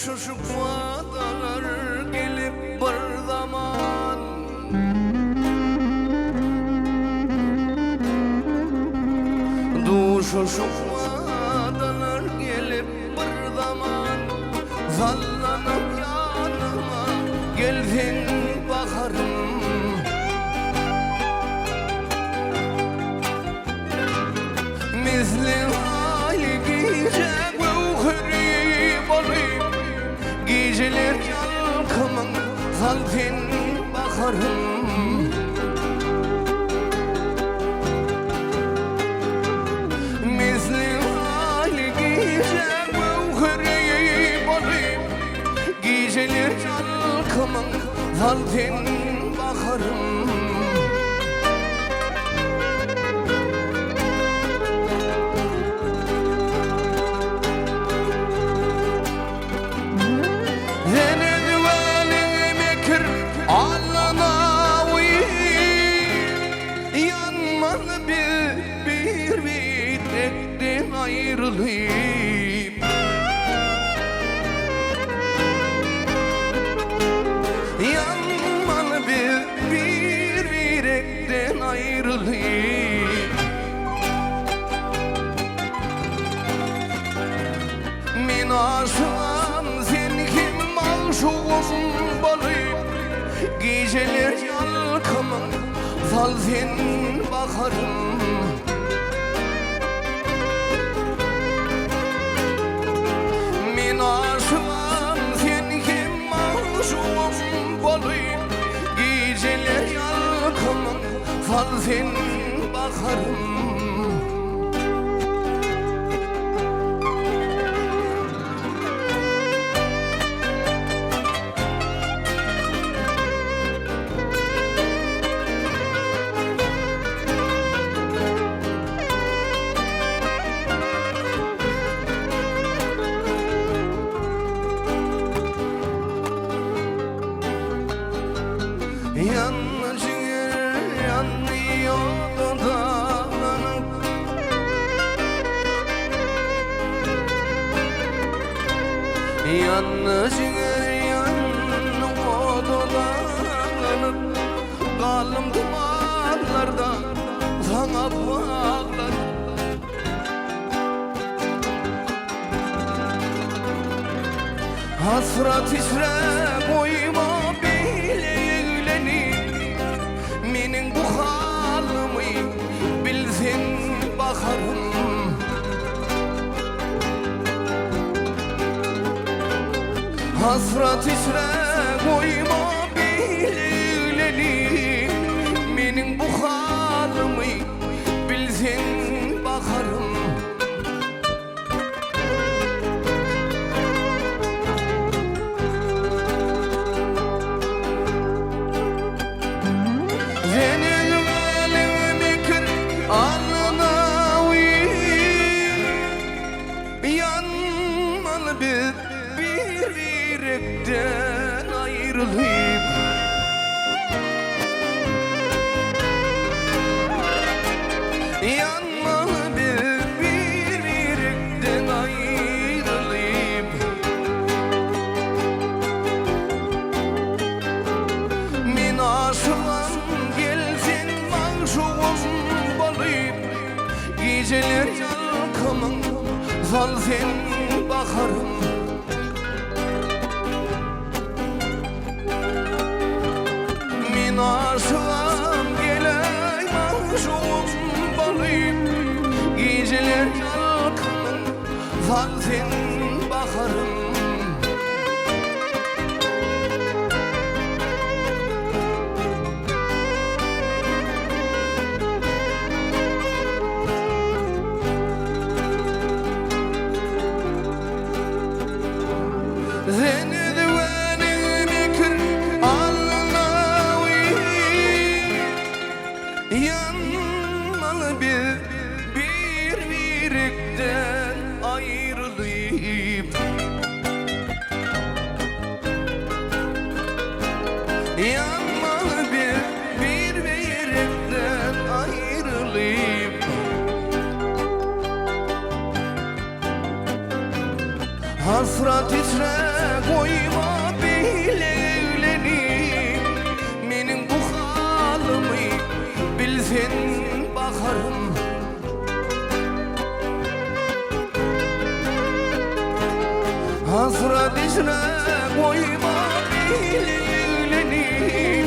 şuşukmalar gelip bir zaman şuşukmalar gelip bir zaman sallanıp yanıma geldin baharım. Misli hali gece gevheri olayım, geceler yalkımın saltin bakarım. Misli hali gece gevheri olayım, geceler yalkımın saltin bakarım. Bir bitrekten ayrılayım, yanmalı bir bitrekten ayrılayım. Min aşığım sen kim aşığım balayım, geceler yalkımın sal sen bakarım. Min aşığım sen kim aşığım balayım, geceler yalkımın sal sen bakarım. Yanlı ciğer yanıyor dudağlanıp, yanlı ciğer yanıyor dudağlanıp, kalım dumanlarda sana bağlar. Hasret içre koyma menin bu halımı bilsin bakarım. Hasret içre koyma bileni, menin bu halımı bilsin bakarım. Bir yürekten ayrılayım, yanmalı bir yürekten ayrılayım. Min aşığım gelsin maşuğum balayım, geceler yalkımın sal sen bakarım. Min aşığım geley maşuğum balayım, geceler yalkımın sal sen bakarım. Yanmalı bir yürekten ayrılayım, yanmalı bir yürekten ayrılayım. Hasret içre Hasret koyma bileni